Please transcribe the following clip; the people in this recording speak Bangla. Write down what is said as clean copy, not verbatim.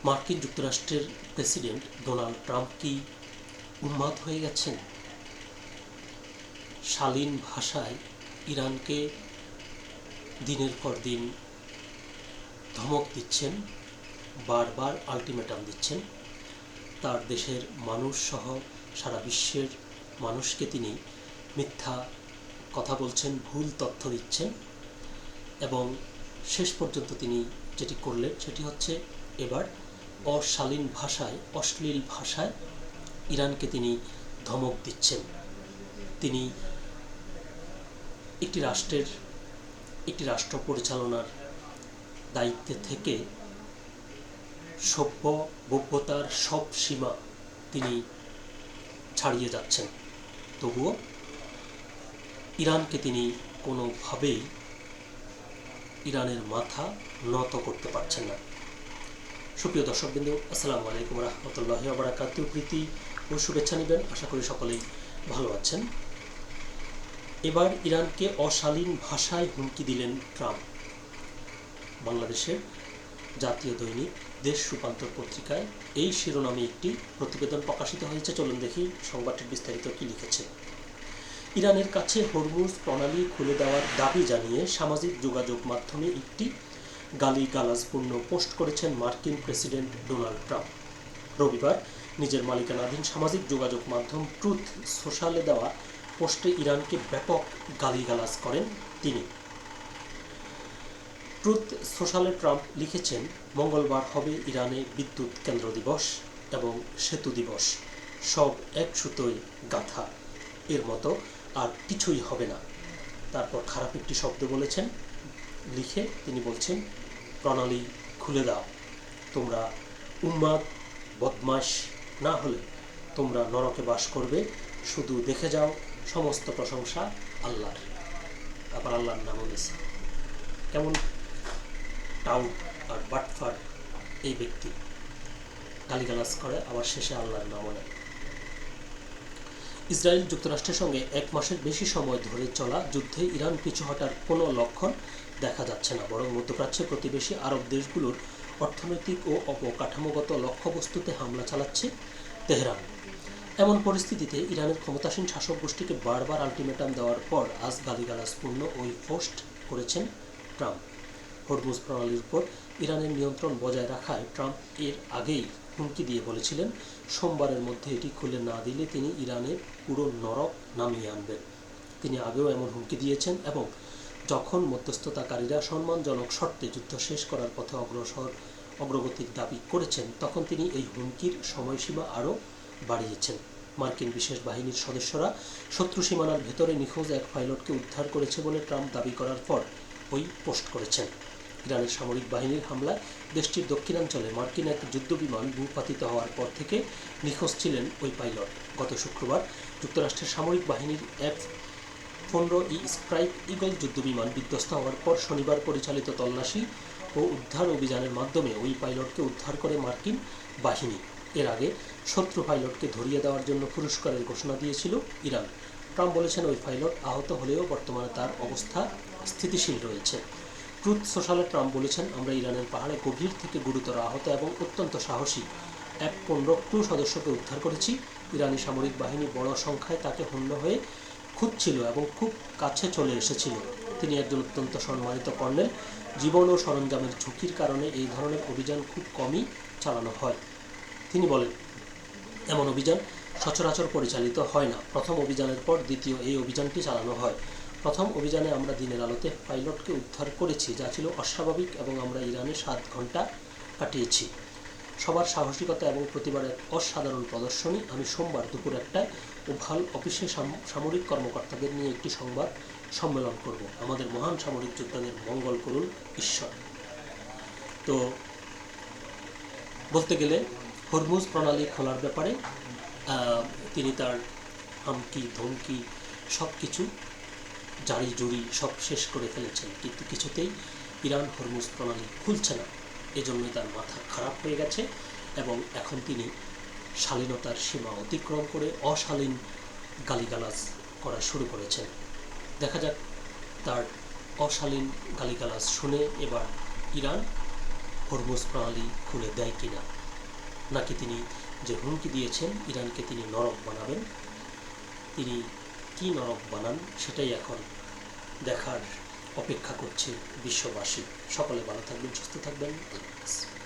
মার্কিন যুক্তরাষ্ট্রের প্রেসিডেন্ট ডোনাল্ড ট্রাম্প কি উন্মাদ হয়ে গেছেন? শালীন ভাষায় ইরানকে দিনের পর দিন ধমক দিচ্ছেন, বারবার আলটিমেটাম দিচ্ছেন। তার দেশের মানুষ সহ সারা বিশ্বের মানুষকে তিনি মিথ্যা কথা বলছেন, ভুল তথ্য দিচ্ছেন এবং শেষ পর্যন্ত তিনি যেটি করলেন সেটি হচ্ছে এবার অশালীন ভাষায়, অশ্লীল ভাষায় ইরানকে তিনি ধমক দিচ্ছেন। তিনি একটি রাষ্ট্র পরিচালনার দায়িত্বে থেকে সভ্যতার সব সীমা তিনি ছাড়িয়ে যাচ্ছেন। তবুও ইরানকে তিনি কোনোভাবেই ইরানের মাথা নত করতে পারছেন না। সুপ্রিয় দর্শকবৃন্দ, আসসালামু আলাইকুম রহমতুল্লাহি ওয়া বারাকাতুহু। প্রীতি ও শুভেচ্ছা নেবেন, আশা করি সকলেই ভালো আছেন। এবার ইরানকে অশালীন ভাষায় হুমকি দিলেন ট্রাম্প। বাংলাদেশের জাতীয় দৈনিক দেশ রূপান্তর পত্রিকায় এই শিরোনামে একটি প্রতিবেদন প্রকাশিত হয়েছে। চলুন দেখি সংবাদটির বিস্তারিত কি লিখেছে। ইরানের কাছে হরমুজ প্রণালী খুলে দেওয়ার দাবি জানিয়ে সামাজিক যোগাযোগ মাধ্যমে একটি গালিগালাজপূর্ণ পোস্ট করেছেন মার্কিন প্রেসিডেন্ট ডোনাল্ড ট্রাম্প। রবিবার নিজের মালিকানাধীন সামাজিক যোগাযোগ মাধ্যম ট্রুথ সোশ্যালে দেওয়া পোস্টে ইরানকে ব্যাপক গালিগালাজ করেন তিনি। ট্রুথ সোশ্যালে ট্রাম্প লিখেছেন, মঙ্গলবার হবে ইরানে বিদ্যুৎ কেন্দ্র দিবস এবং সেতু দিবস, সব এক সুতোয় গাঁথা, এর মতো আর কিছুই হবে না। তারপর খারাপ একটি শব্দ বলেছেন, লিখে তিনি বলছেন, প্রণালী খুলে দাও, তোমরা উন্মাদ বদমাশ না হলে তোমরা নরকে বাস করবে, শুধু দেখে যাও, সমস্ত প্রশংসা আল্লাহর। আবার আল্লাহর নামও দিয়েছে। কেমন টাউট আর বাটফার এই ব্যক্তি, গালিগালাজ করে আবার শেষে আল্লাহর নামও নেয়। ইসরায়েল যুক্তরাষ্ট্রের সঙ্গে 1 মাসের বেশি সময় ধরে চলা যুদ্ধে ইরান পিছু হটার কোনো লক্ষণ দেখা যাচ্ছে না, বরং মধ্যপ্রাচ্যের প্রতিবেশী আরব দেশগুলোর অর্থনৈতিক ও অবকাঠামোগত লক্ষ্যবস্তুতে হামলা চালাচ্ছে তেহরান। এমন পরিস্থিতিতে ইরানের ক্ষমতাসীন শাসক গোষ্ঠীকে বারবার আলটিমেটাম দেওয়ার পর আজ গালিগালাজপূর্ণ ওই পোস্ট করেছেন ট্রাম্প। হরমুজ প্রণালীর উপর ইরানের নিয়ন্ত্রণ বজায় রাখায় ট্রাম্প এর আগেই হুমকি দিয়ে বলেছিলেন, সোমবারের মধ্যে এটি খুলে না দিলে তিনি ইরানের পুরো নরক নামিয়ে আনবেন। তিনি আগেও এমন হুমকি দিয়েছেন এবং যখন মধ্যস্থতাকারীরা সম্মানজনক শর্তে যুদ্ধ শেষ করার পথে অগ্রগতির দাবি করেছেন, তখন তিনি এই হুমকির সময়সীমা আরও বাড়িয়েছেন। মার্কিন বিশেষ বাহিনীর সদস্যরা শত্রু সীমানার ভেতরে নিখোঁজ এক পাইলটকে উদ্ধার করেছে বলে ট্রাম্প দাবি করার পর ওই পোস্ট করেছেন। ইরানের সামরিক বাহিনীর হামলায় দেশটির দক্ষিণাঞ্চলে মার্কিন এক যুদ্ধবিমান ভূপাতিত হওয়ার পর থেকে নিখোঁজ ছিলেন ওই পাইলট। গত শুক্রবার যুক্তরাষ্ট্রের সামরিক বাহিনীর F-15E স্ট্রাইক ঈগল যুদ্ধবিমান বিধ্বস্ত হওয়ার পর শনিবার পরিচালিত তল্লাশি ও উদ্ধার অভিযানের মাধ্যমে ওই পাইলটকে উদ্ধার করে মার্কিন বাহিনী। এর আগে শত্রু পাইলটকে ধরিয়ে দেওয়ার জন্য পুরস্কারের ঘোষণা দিয়েছিল ইরান। ট্রাম্প বলেছেন, ওই পাইলট আহত হলেও বর্তমানে তার অবস্থা স্থিতিশীল রয়েছে। ট্রুথ সোশ্যালে ট্রাম্প বলেছেন, আমরা ইরানের পাহাড়ে গভীর থেকে গুরুতর আহত এবং অত্যন্ত সাহসী F-15 ক্রু সদস্যকে উদ্ধার করেছি। ইরানি সামরিক বাহিনী বড় সংখ্যায় তাকে হন্য হয়ে খুঁজছিল এবং খুব কাছে চলে এসেছিল। তিনি একজন অত্যন্ত সম্মানিত কর্নেল। জীবন ও সরঞ্জামের ঝুঁকির কারণে এই ধরনের অভিযান খুব কমই চালানো হয়। তিনি বলেন, এমন অভিযান সচরাচর পরিচালিত হয় না। প্রথম অভিযানের পর দ্বিতীয় এই অভিযানটি চালানো হয়। প্রথম অভিযানে আমরা দিনের আলোতে পাইলটকে উদ্ধার করেছি, যা ছিল অস্বাভাবিক, এবং আমরা ইরানে 7 ঘন্টা কাটিয়েছি। সবার সাহসিকতা এবং প্রতিবারের অসাধারণ প্রদর্শনী। আমি সোমবার দুপুর 1টায় ওভাল অফিসে সামরিক কর্মকর্তাদের নিয়ে একটি সংবাদ সম্মেলন করব। আমাদের মহান সামরিক যোদ্ধাদের মঙ্গল করুন ঈশ্বর। তো বলতে গেলে হরমুজ প্রণালী খোলার ব্যাপারে তিনি তার হুমকি ধমকি সব কিছু জারি জুরি সব শেষ করে ফেলেছেন, কিন্তু কিছুতেই ইরান হরমুজ প্রণালী খুলছে না। এজন্যই তার মাথা খারাপ হয়ে গেছে এবং এখন তিনি শালীনতার সীমা অতিক্রম করে অশালীন গালিগালাজ করা শুরু করেছেন। দেখা যাক তার অশালীন গালিগালাজ শুনে এবার ইরান হরমুজ প্রণালী খুলে দেয় কিনা, নাকি তিনি যে হুমকি দিয়েছেন ইরানকে তিনি নরক বানাবেন, তিনি কি নরক বানান সেটাই এখন দেখার অপেক্ষা করছে বিশ্ববাসী। সকলে ভালো থাকবেন, সুস্থ থাকবেন। আল্লাহ হাফেজ।